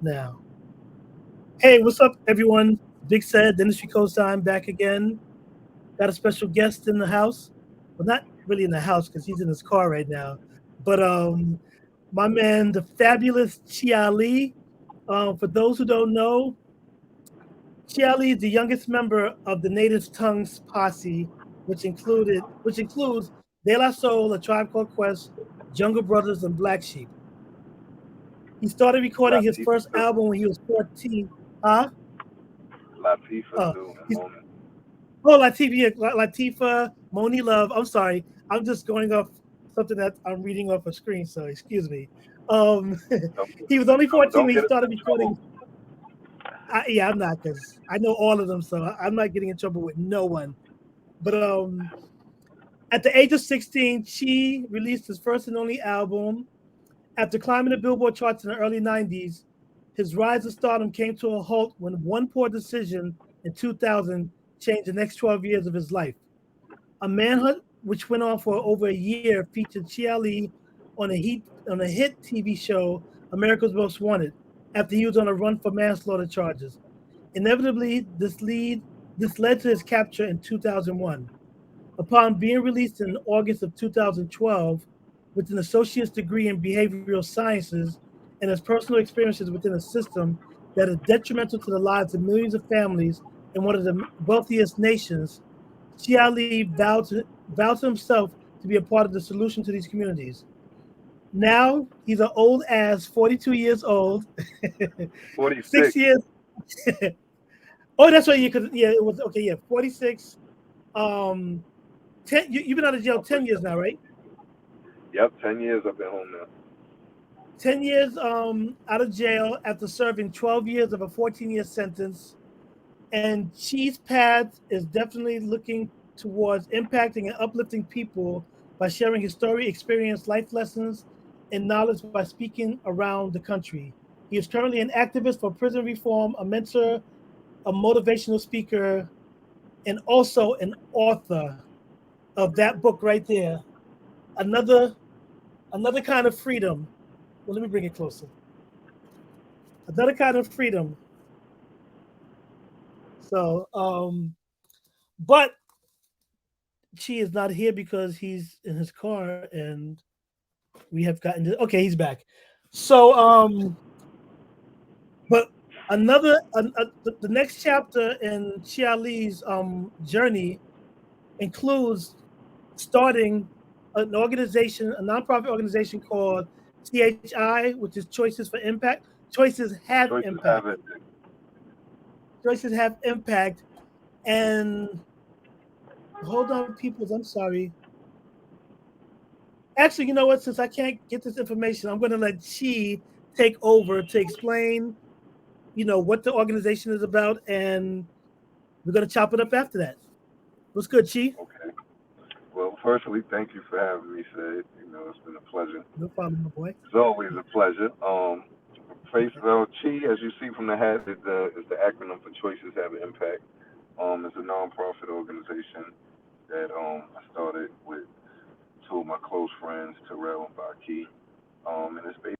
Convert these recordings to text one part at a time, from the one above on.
now. Hey, what's up, everyone? Big Said, the industry co-sign back again. Got a special guest in the house. Well, not really in the house because he's in his car right now. But my man, the fabulous Chia Lee. For those who don't know, Chia Lee is the youngest member of the Native Tongues posse, which includes De La Soul, A Tribe Called Quest, Jungle Brothers, and Black Sheep. He started recording his Latifah first too. album when he was 14. Huh? Latifah Uh, too. And he's Mona. Oh, Latifah, Moni Love. I'm sorry. I'm just going off something that I'm reading off a screen, so excuse me. Um, Don't, he was only 14 don't when he get us started in trouble. recording. Yeah, I'm not because I know all of them, so I'm not getting in trouble with no one. But at the age of 16, Chi released his first and only album. After climbing the Billboard charts in the early 90s, his rise to stardom came to a halt when one poor decision in 2000 changed the next 12 years of his life. A manhunt which went on for over a year featured Chia Lee on a hit TV show America's Most Wanted after he was on a run for manslaughter charges. Inevitably, this led to his capture in 2001. Upon being released in August of 2012 with an associate's degree in behavioral sciences and his personal experiences within a system that is detrimental to the lives of millions of families in one of the wealthiest nations, Chia Lee vowed to himself to be a part of the solution to these communities. Now he's an old ass 42 years old, 6 46. years. Oh, that's right. You could, yeah, it was okay. Yeah, 46. Um, 10. You've been out of jail I'll push 10 years that. now, right? Yep, 10 years I've been home now. 10 years out of jail after serving 12 years of a 14-year sentence. And Chi's path is definitely looking towards impacting and uplifting people by sharing his story, experience, life lessons, and knowledge by speaking around the country. He is currently an activist for prison reform, a mentor, a motivational speaker, and also an author of that book right there. Another another kind of freedom. Well, let me bring it closer. Another kind of freedom. So, but Chi is not here because he's in his car, and we have gotten to, okay. He's back. So, but the next chapter in Chia Lee's journey includes starting an organization, a nonprofit organization called CHI, which is Choices for Impact. Choices have Choices impact. have it. Choices have impact. And hold on, peoples. I'm sorry. Actually, you know what? Since I can't get this information, I'm going to let Chi take over to explain, what the organization is about, and we're going to chop it up after that. What's good, Chi? Okay. Well, firstly, thank you for having me, Sid. It's been a pleasure. No problem, my boy. It's always a pleasure. Face Okay. Chi, as you see from the hat, is the acronym for Choices Have an Impact. It's a nonprofit organization that I started with two of my close friends, Terrell and Baki. And it's based.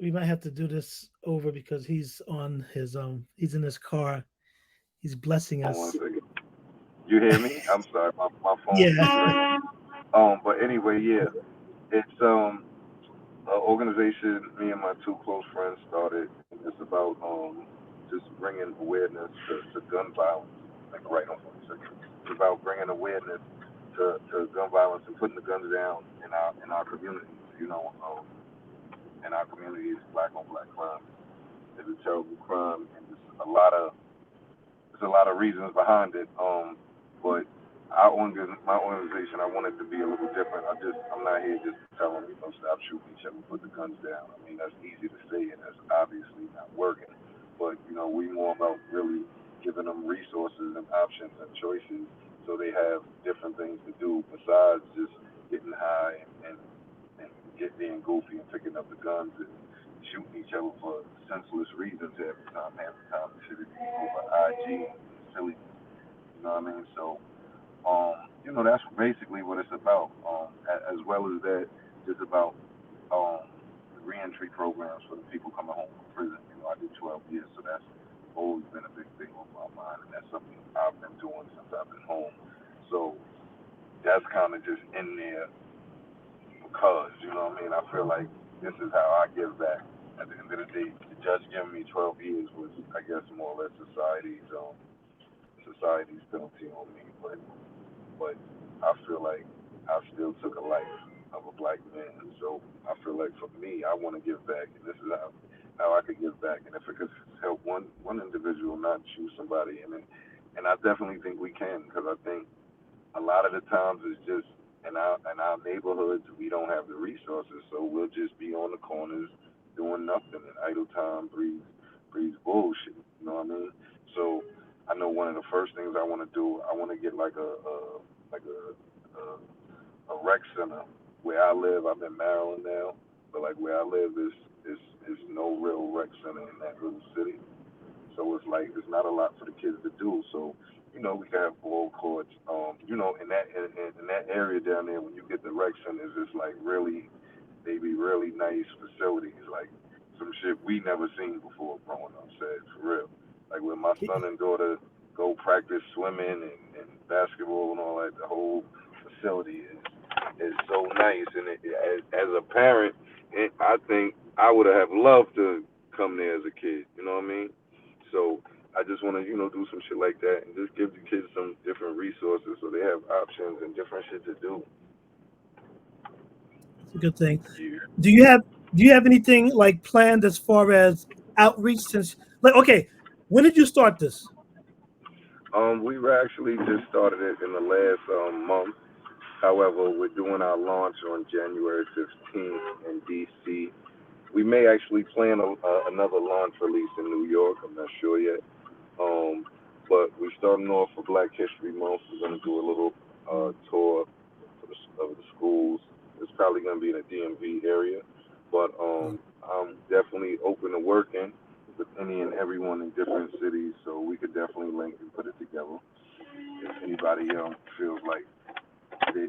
We might have to do this over because he's in his car. He's blessing Hold on one us. second. You hear me? I'm sorry, my phone keeps Yeah. ringing. But anyway, yeah, it's an organization me and my two close friends started. It's about just bringing awareness to gun violence. Like right on 46. It's about bringing awareness to gun violence and putting the guns down in our communities. In our communities, black on black crime is a terrible crime, and there's a lot of reasons behind it. But my organization, I want it to be a little different. I'm not here just telling them, stop shooting each other, put the guns down. I mean, that's easy to say, and that's obviously not working. But we more about really giving them resources and options and choices, so they have different things to do besides just getting high and get being goofy and picking up the guns and shooting each other for senseless reasons every time. Half the time, it should be over IG, silly. You know what I mean? So, that's basically what it's about. As well as that, just about reentry programs for the people coming home from prison. I did 12 years, so that's always been a big thing on my mind, and that's something I've been doing since I've been home. So that's kind of just in there because, I feel like this is how I give back. At the end of the day, the judge giving me 12 years was, I guess, more or less society's penalty on me, but I feel like I still took a life of a black man. So I feel like for me, I want to give back, and this is how I could give back. And if it could help one individual, not choose somebody, and I definitely think we can, because I think a lot of the times it's just in our neighborhoods we don't have the resources, so we'll just be on the corners doing nothing, and idle time breeds bullshit. You know what I mean? So I know one of the first things I want to do, I want to get like a rec center where I live. I'm in Maryland now, but like where I live is no real rec center in that little city. So it's like there's not a lot for the kids to do. So we can have ball courts. In that area down there, when you get the rec centers, it's like they be really nice facilities, like some shit we never seen before growing up. Said for real, like when my son and daughter go practice swimming and basketball and all that, the whole facility is so nice. And as a parent, I think I would have loved to come there as a kid. You know what I mean? So I just want to, do some shit like that and just give the kids some different resources so they have options and different shit to do. It's a good thing. Yeah. Do you have do you have anything like planned as far as outreach since like okay, when did you start this? We were actually just started it in the last month. However, we're doing our launch on January 15th in DC. We may actually plan another launch release in New York. I'm not sure yet. Um, but we're starting off for Black History Month. We're going to do a little tour of the schools. It's probably going to be in the DMV area. But I'm definitely open to working with any and everyone in different cities, so we could definitely link and put it together. If anybody feels like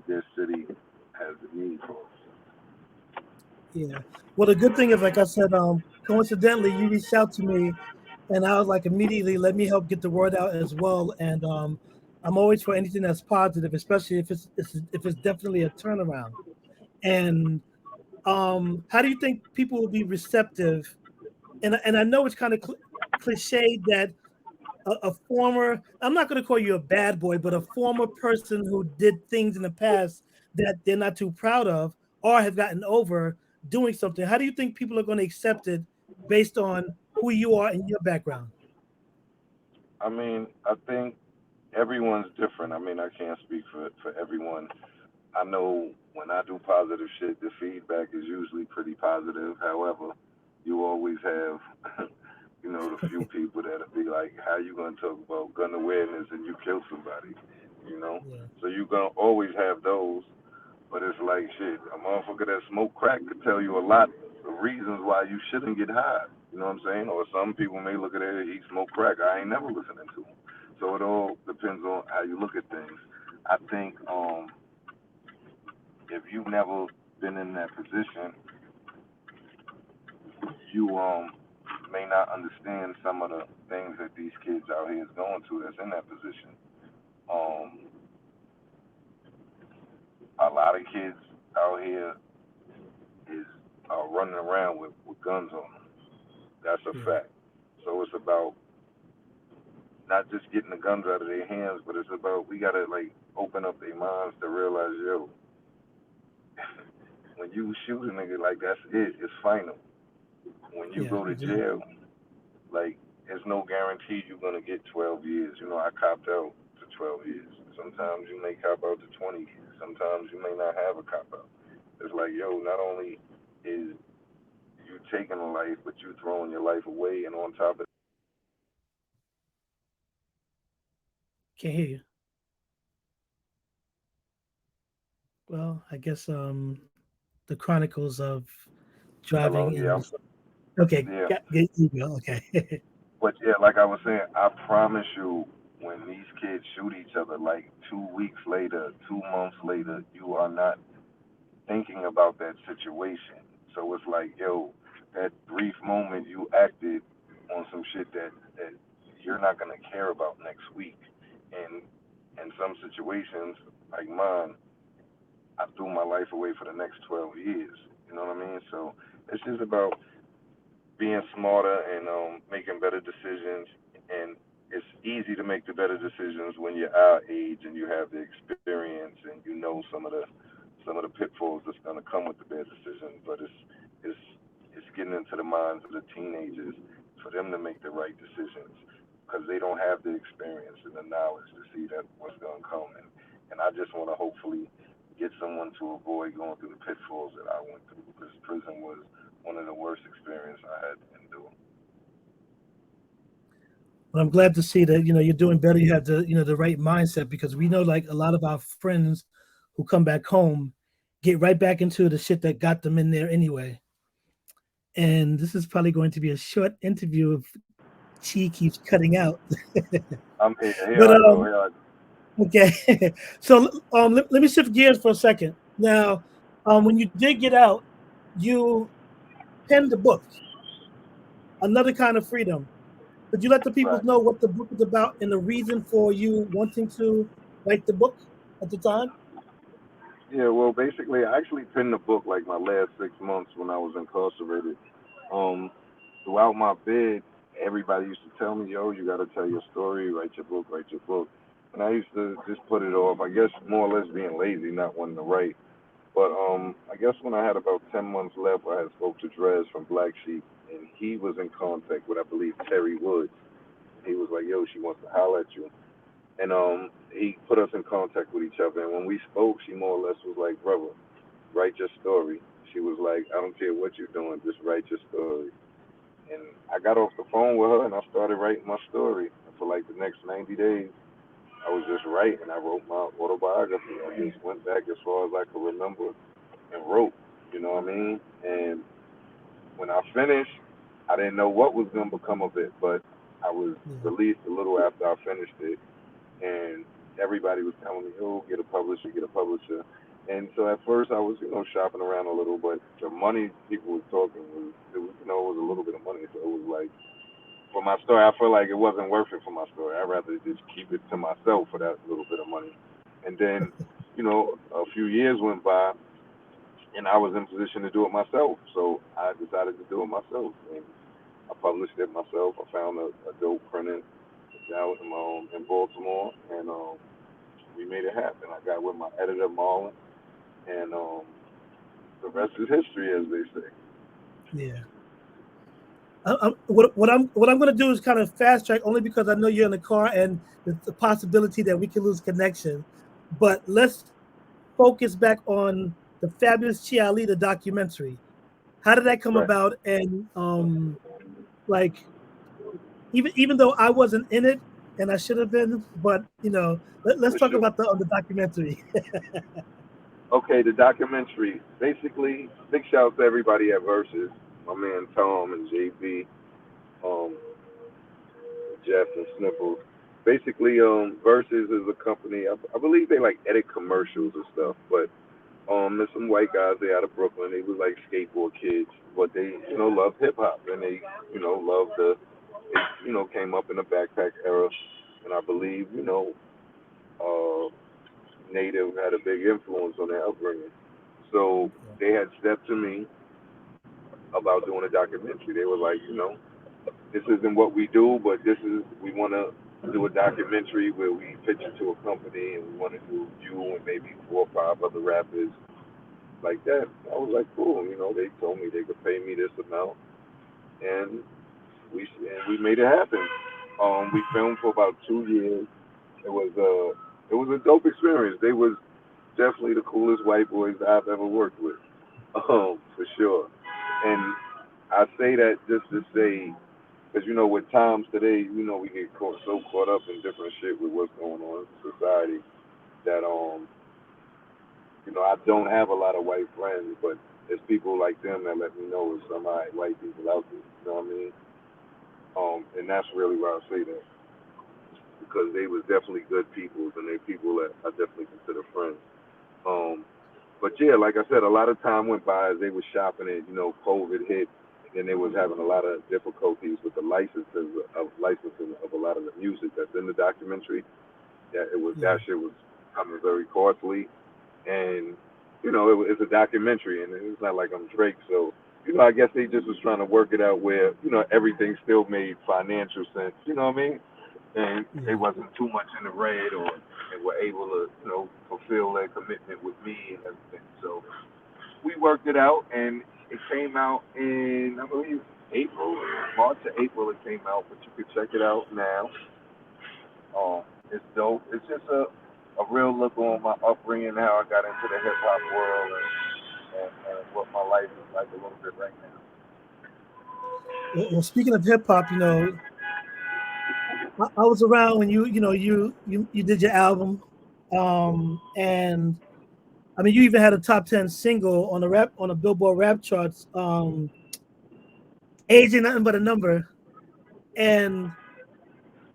their city has the need for us. Yeah. Well, the good thing is, like I said, coincidentally, you reached out to me, and I was like, immediately, let me help get the word out as well. And I'm always for anything that's positive, especially if it's definitely a turnaround. And how do you think people will be receptive? And I know it's kind of cliche that a former, I'm not going to call you a bad boy, but a former person who did things in the past that they're not too proud of or have gotten over doing something. How do you think people are going to accept it based on who you are and your background? I mean, I think everyone's different. I mean, I can't speak for everyone. I know when I do positive shit, the feedback is usually pretty positive. However, you always have, the few people that'll be like, "How you gonna talk about gun awareness and you kill somebody?" You know. Yeah, So you gonna always have those, but it's like shit. A motherfucker that smoke crack could tell you a lot of reasons why you shouldn't get high. You know what I'm saying? Or some people may look at it, he smoke crack. I ain't never listening to him. So it all depends on how you look at things. I think if you've never been in that position, you may not understand some of the things that these kids out here is going through that's in that position. Um, a lot of kids out here is running around with guns on them. That's a yeah, fact. So it's about not just getting the guns out of their hands, but it's about we gotta like open up their minds to realize, yo, when you shoot a nigga like that's it, it's final. When you yeah. go to jail, like there's no guarantee you're gonna get 12 years. I copped out to 12 years. Sometimes you may cop out to 20 years. Sometimes you may not have a cop out. It's like, yo, not only is you taking a life, but you throwing your life away, and on top of Can't hear you. Well, I guess the Chronicles of hello, Driving yeah, in. Okay, yeah. get you go. Okay. But yeah, like I was saying, I promise you, when these kids shoot each other, like 2 weeks later, 2 months later, you are not thinking about that situation. So it's like, yo, that brief moment you acted on some shit that you're not gonna care about next week. And in some situations, like mine, I threw my life away for the next 12 years. You know what I mean? So it's just about being smarter and making better decisions. And it's easy to make the better decisions when you're our age and you have the experience and you know some of the pitfalls that's going to come with the bad decisions. But it's it's getting into the minds of the teenagers for them to make the right decisions because they don't have the experience and the knowledge to see that what's going to come. And I just want to hopefully get someone to avoid going through the pitfalls that I went through because prison was one of the worst experiences I had to endure. But I'm glad to see that you're doing better. You have the right mindset because we know like a lot of our friends who come back home get right back into the shit that got them in there anyway. And this is probably going to be a short interview if Chi keeps cutting out. I'm here. Here But I go. Here I go. okay. So let me shift gears for a second. Now, when you did get out, you penned a book, Another Kind of Freedom. Could you let the people Right. know what the book is about and the reason for you wanting to write the book at the time? Yeah. Well, basically, I actually penned the book like my last 6 months when I was incarcerated. Um, Throughout my bid, everybody used to tell me, "Yo, you got to tell your story, write your book, write your book." And I used to just put it off. I guess more or less being lazy, not wanting to write. But I guess when I had about 10 months left, I had spoke to Dres from Black Sheep, and he was in contact with I believe Terry Woods. He was like, "Yo, she wants to holler at you," and he put us in contact with each other. And when we spoke, she more or less was like, "Brother, write your story." She was like, "I don't care what you're doing, just write your story." And I got off the phone with her and I started writing my story. And for like the next 90 days, I was just writing. I wrote my autobiography. I just went back as far as I could remember and wrote. You know what I mean? And when I finished, I didn't know what was going to become of it, but I was Yeah. released a little after I finished it. And everybody was telling me, "Oh, get a publisher, get a publisher." And so at first I was, shopping around a little, but the money people was talking was, it was a little bit of money. So it was like, for my story, I felt like it wasn't worth it for my story. I'd rather just keep it to myself for that little bit of money. And then, a few years went by, and I was in position to do it myself. So I decided to do it myself, and I published it myself. I found a dope printer down in Baltimore, and we made it happen. I got with my editor Marlon, and the rest is history, as they say. Yeah. What I'm going to do is kind of fast track only because I know you're in the car and the possibility that we can lose connection. But let's focus back on the Fabulous Chialita documentary. How did that come Right. about? And like even though I wasn't in it and I should have been, but let's For talk sure. about the documentary. Okay, the documentary. Basically, big shout out to everybody at Versus, my man Tom and JB, um, Jeff and Sniffles. Basically, Versus is a company. I believe they like edit commercials and stuff, but there's some white guys. They out of Brooklyn. They was like skateboard kids, but they love hip hop and they love they came up in the backpack era, and I believe uh, Native had a big influence on their upbringing. So they had stepped to me about doing a documentary. They were like, this isn't what we do, but we want to do a documentary where we pitch it to a company and we want to do you and maybe 4 or 5 other rappers like that. I was like, cool. They told me they could pay me this amount, and we made it happen. We filmed for about 2 years. It was a dope experience. They was definitely the coolest white boys I've ever worked with, for sure. And I say that just to say, because with times today, we get so caught up in different shit with what's going on in society that I don't have a lot of white friends, but it's people like them that let me know there's some white people out there. You know what I mean? And that's really why I say that because they was definitely good people, and they people that I definitely consider friends. Um, But yeah, like I said, a lot of time went by as they were shopping it. COVID hit, and then they was having a lot of difficulties with the licensing of a lot of the music that's in the documentary. That Yeah. shit was coming very costly, and it's a documentary, and it's not like I'm Drake, so I guess they just was trying to work it out where everything still made financial sense. You know what I mean? And they Yeah. wasn't too much in the red, or and were able to fulfill their commitment with me and everything. So we worked it out, and it came out in, I believe, April, March or April. It came out, but you can check it out now. It's dope. It's just a real look on my upbringing, how I got into the hip hop world, and what my life is like a little bit right now. Well, speaking of hip hop, I was around when you did your album, and I mean you even had a top 10 single on the Billboard rap charts. Age ain't nothing but a number, and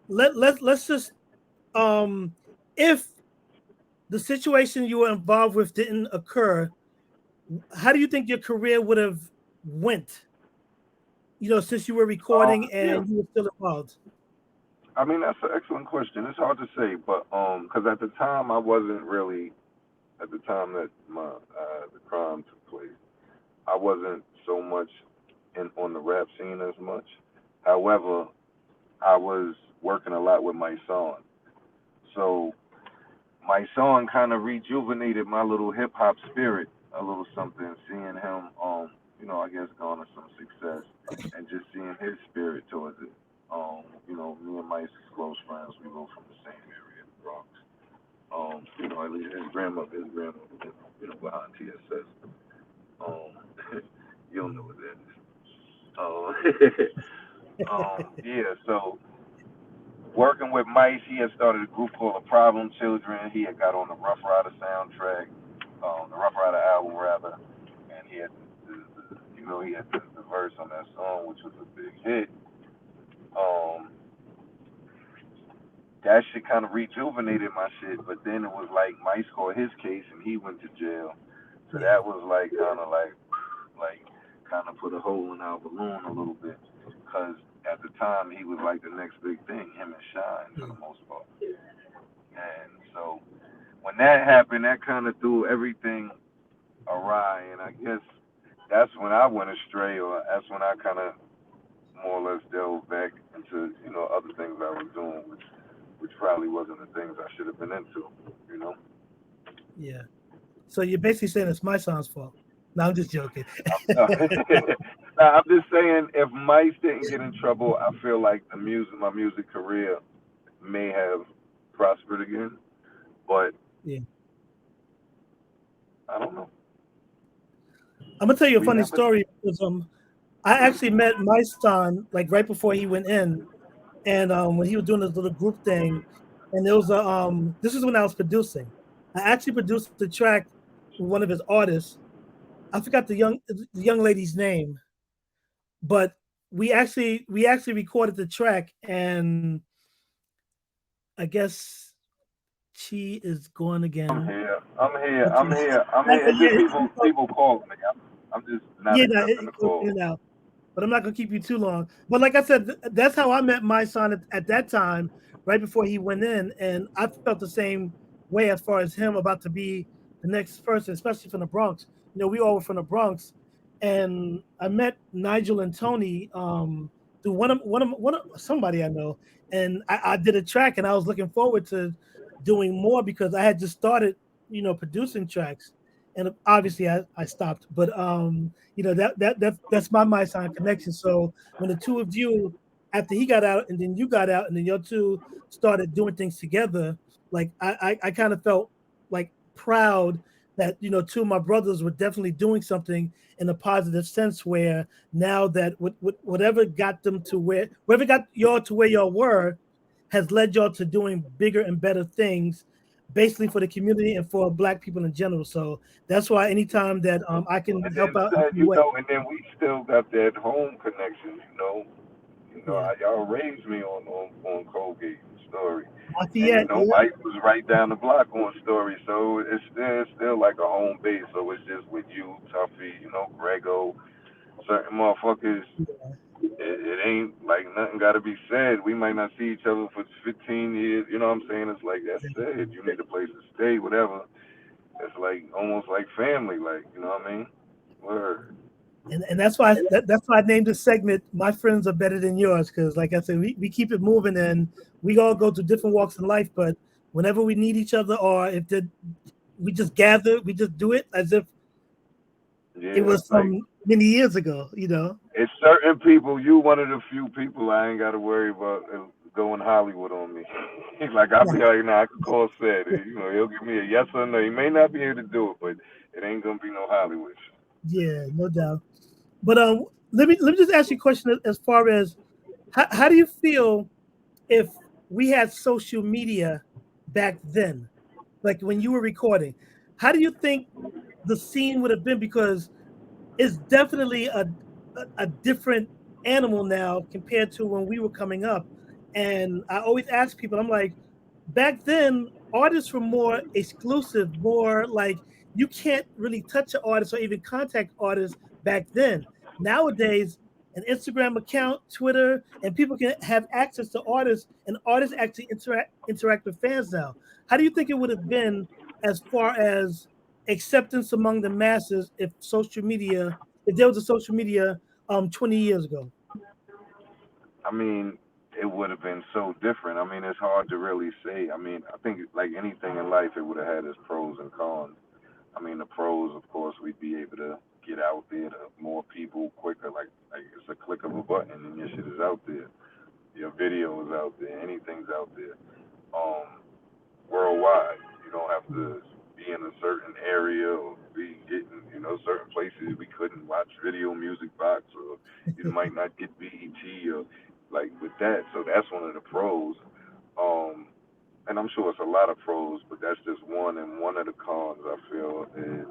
let's just um, if the situation you were involved with didn't occur, how do you think your career would have went? Since you were recording Yeah, and you were still involved. I mean that's an excellent question. It's hard to say, but because at the time I wasn't really, at the time that the crime took place, I wasn't so much in on the rap scene as much. However, I was working a lot with Mysonne. So Mysonne kind of rejuvenated my little hip hop spirit a little something, seeing him, I guess garner some success, and just seeing his spirit towards it. Me and Mike's close friends. We both from the same area, the Bronx. At least his grandmother, behind TSS. You don't know what that is. Yeah. So working with Mice, he had started a group called the Problem Children. He had got on the Rough Rider soundtrack, the Rough Rider album rather, and he had he had the verse on that song, which was a big hit. Um, that shit kind of rejuvenated my shit, but then it was like Mice scored his case and he went to jail, so Yeah, that was like kind of put a hole in our balloon a little bit, because at the time he was like the next big thing, him and Shine for yeah, the most part. And so when that happened, that kind of threw everything awry, and I guess that's when I went astray, or that's when I kind of more or less delved back into other things I was doing, which probably wasn't the things I should have been into, you know. yeah. So you're basically saying it's my son's fault. No, I'm just joking. Now, I'm just saying, if Mice didn't get in trouble, I feel like my music career may have prospered again, but Yeah. I don't know. I'm gonna tell you a We funny never know. story because I actually met my son like right before he went in, and when he was doing this little group thing, and there was a this is when I was producing. I actually produced the track with one of his artists. I forgot the young lady's name, but we actually recorded the track, and I guess she is gone I'm again. here. I'm here. Okay. I'm here. I'm here. It's just Yeah, people call me. I'm just not yeah, no, accepting the it goes in call. and out. But I'm not gonna keep you too long. But like I said, that's how I met my son at that time, right before he went in, and I felt the same way as far as him about to be the next person, especially from the Bronx. We all were from the Bronx, and I met Nigel and Tony through one of somebody I know, and I did a track, and I was looking forward to doing more because I had just started, producing tracks, and obviously I stopped, but that's my sign connection. So when the two of you, after he got out and then you got out and then your two started doing things together, like I kind of felt like proud that two of my brothers were definitely doing something in a positive sense, where now that whatever got them to wherever got y'all to where y'all were has led y'all to doing bigger and better things, basically for the community and for Black people in general. So that's why anytime that I can And help then out in any way. and then we still got that home connection. You know, Yeah. y'all raised me on Colgate Story, and Lafayette. Yeah. Mike was right down the block on Story, so it's still like a home base. So it's just with you, Tuffy, Grego, certain motherfuckers. It ain't like nothing got to be said. We might not see each other for 15 years. You know what I'm saying? It's like that's it. You need a place to stay, whatever. It's like almost like family, like you know what I mean? Word. And that's why I named this segment "My Friends Are Better Than Yours" because, like I said, we keep it moving and we all go through different walks in life. But whenever we need each other, or if we just gather, we just do it as if it Yeah, was like from many years ago. You know. it's certain people. You one of the few people I ain't got to worry about going Hollywood on me. Like I'll be like, nah, I can call said. He'll give me a yes or no. He may not be able to do it, but it ain't gonna be no Hollywood. Yeah, no doubt. But let me just ask you a question as far as how do you feel if we had social media back then, like when you were recording? How do you think the scene would have been? Because it's definitely a different animal now compared to when we were coming up. And I always ask people, I'm like, back then, artists were more exclusive, more like you can't really touch an artist or even contact artists back then. Nowadays, an Instagram account, Twitter, and people can have access to artists, and artists actually interact with fans now. How do you think it would have been as far as acceptance among the masses if there was a social media 20 years ago? I mean, it would have been so different. I mean, it's hard to really say. I mean, I think like anything in life, it would have had its pros and cons. I mean, the pros, of course, we'd be able to get out there to more people quicker. Like it's a click of a button and your shit is out there. Your video is out there. Anything's out there. Um, Worldwide. You don't have to be in a certain area or be getting, certain places we couldn't watch video music box or you might not get BET or like with that. So that's one of the pros. Um, and I'm sure it's a lot of pros, but that's just one. And one of the cons I feel is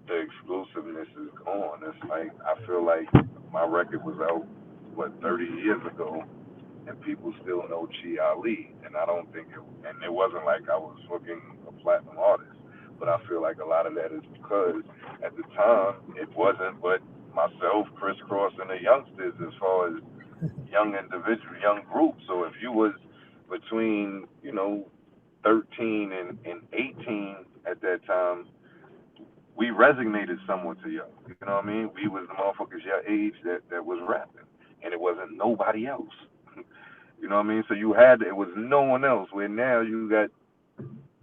the exclusiveness is gone. It's like I feel like my record was out 30 years ago, and people still know Chi Ali, and I don't think and it wasn't like I was fucking a platinum artist, but I feel like a lot of that is because at the time it wasn't but myself, Crisscross, and the youngsters as far as young individual, young groups. So if you was between 13 and 18 at that time, we resonated somewhat to y'all. You know what I mean? We was the motherfuckers your age that was rapping, and it wasn't nobody else. You know what I mean? So it was no one else. Where now you got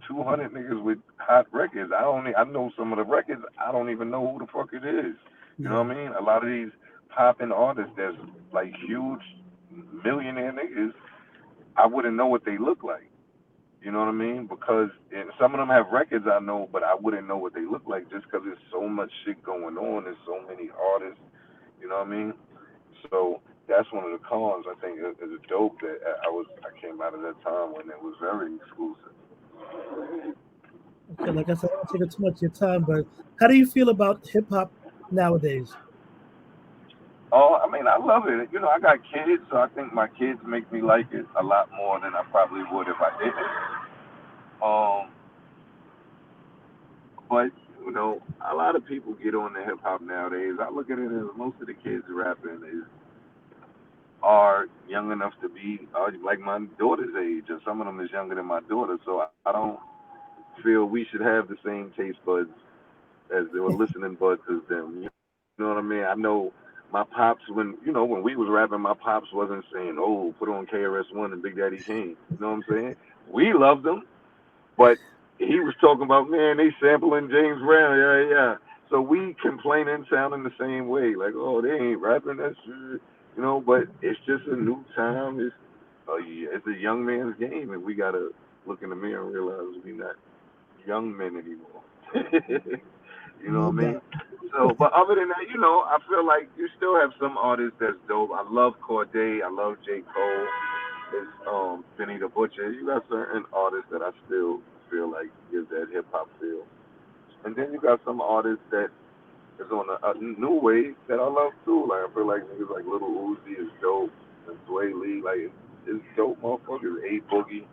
200 niggas with hot records. I know some of the records. I don't even know who the fuck it is. You know Yeah, what I mean? A lot of these popping artists that's like huge millionaire niggas, I wouldn't know what they look like. You know what I mean? Because and some of them have records I know, but I wouldn't know what they look like just because there's so much shit going on. There's so many artists. You know what I mean? So that's one of the cons. I think is dope that I came out of that time when it was very exclusive. okay, like I said, I don't take up too much of your time, but how do you feel about hip hop nowadays? Oh, I mean, I love it. I got kids, so I think my kids make me like it a lot more than I probably would if I didn't. But a lot of people get on the hip hop nowadays. I look at it as most of the kids rapping are young enough to be like my daughter's age, or some of them is younger than my daughter. So I don't feel we should have the same taste buds as they were listening buds as them. You know what I mean? I know my pops when we was rapping, my pops wasn't saying, "Oh, put on KRS-One and Big Daddy Kane." You know what I'm saying? We loved them, but he was talking about, man, they sampling James Brown, yeah. So we complaining, sounding the same way, like, oh, they ain't rapping, that's but it's just a new time. It's a young man's game, and we gotta look in the mirror and realize we not young men anymore. You know No what I mean? doubt. So, but other than that, I feel like you still have some artists that's dope. I love Corday. I love J. Cole. It's Benny the Butcher. You got certain artists that I still feel like give that hip hop feel. And then you got some artists that is on a new wave that I love too. Like I feel like niggas like Little Uzi is dope, and Sway Lee, like it's dope motherfuckers. A Boogie,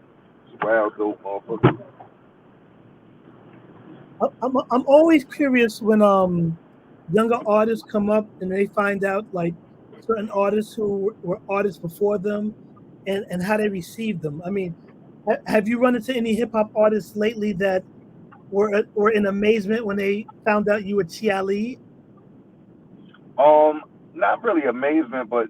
it's wild dope motherfuckers. I'm always curious when younger artists come up and they find out like certain artists who were artists before them and how they received them. I mean, have you run into any hip hop artists lately that were in amazement when they found out you were Chi Ali? Not really amazement, but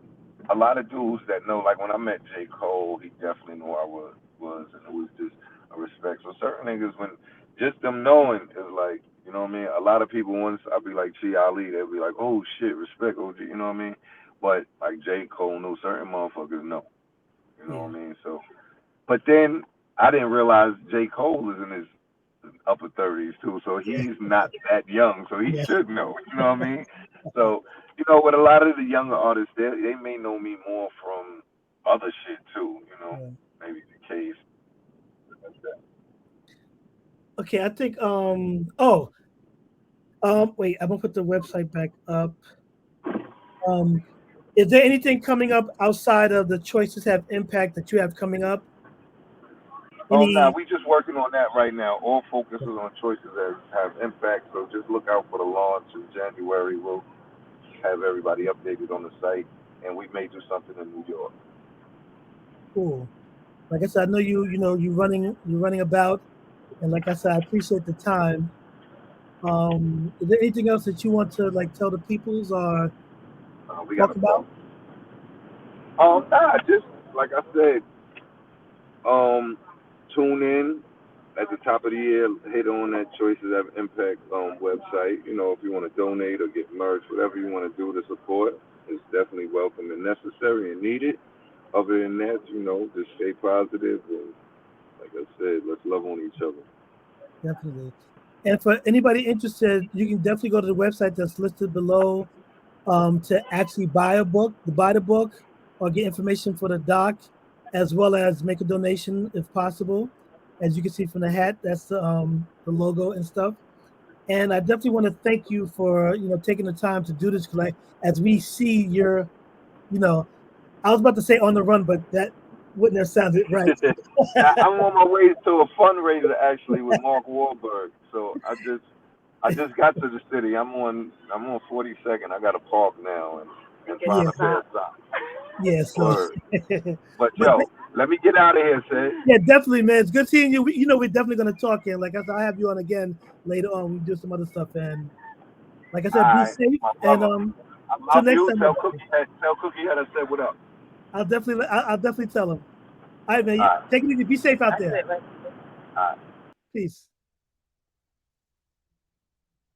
a lot of dudes that know. Like when I met J. Cole, he definitely knew I was, and it was just a respect. So certain niggas, when just them knowing is like, you know what I mean. A lot of people once I be like Chi Ali, they'll be like, oh shit, respect OG, you know what I mean. But like J. Cole knew, certain motherfuckers know, you know Yeah, what I mean. So, but then I didn't realize J. Cole is in his upper 30s too, so yeah, he's not that young, so he yeah. should know. You know what I mean? So you know, with a lot of the younger artists, they may know me more from other shit too. You know, Yeah. maybe the case. Okay, I think wait, I'm gonna put the website back up. Um, is there anything coming up outside of the choices have impact that you have coming up? Nah, Any? we just working on that right now. All focus is on choices that have impact. So just look out for the launch in January. We'll have everybody updated on the site, and we may do something in New York. Cool. Like I said, I know you're running about, and like I said, I appreciate the time. Is there anything else that you want to like tell the peoples or We got talk to talk. about? Nah, just like I said, um, tune in at the top of the year. Hit on that Choices Have Impact website. You know, if you want to donate or get merch, whatever you want to do to support, is definitely welcome and necessary and needed. Other than that, you know, just stay positive and, like I said, let's love on each other. Definitely. And for anybody interested, you can definitely go to the website that's listed below to actually buy the book, or get information for the doc, as well as make a donation if possible. As you can see from the hat, that's the logo and stuff. And I definitely want to thank you for taking the time to do this because as we see your, you know, I was about to say on the run, but that wouldn't have sounded right. I'm on my way to a fundraiser actually with Mark Wahlberg. So I just got to the city. I'm on 42nd. I got to park now and find Yeah, a pair of socks. yeah. So, Word. But but yo, let me get out of here, Sid. yeah, definitely, man. It's good seeing you. We're definitely gonna talk. And like I said, I have you on again later on. We do some other stuff. And like I All said, be right, safe. my And brother. I till love next you. time, my Tell brother. Cookie Head I said what up. I'll definitely tell him. All right, man. All right, Take it easy. Be safe out there. all right. Peace.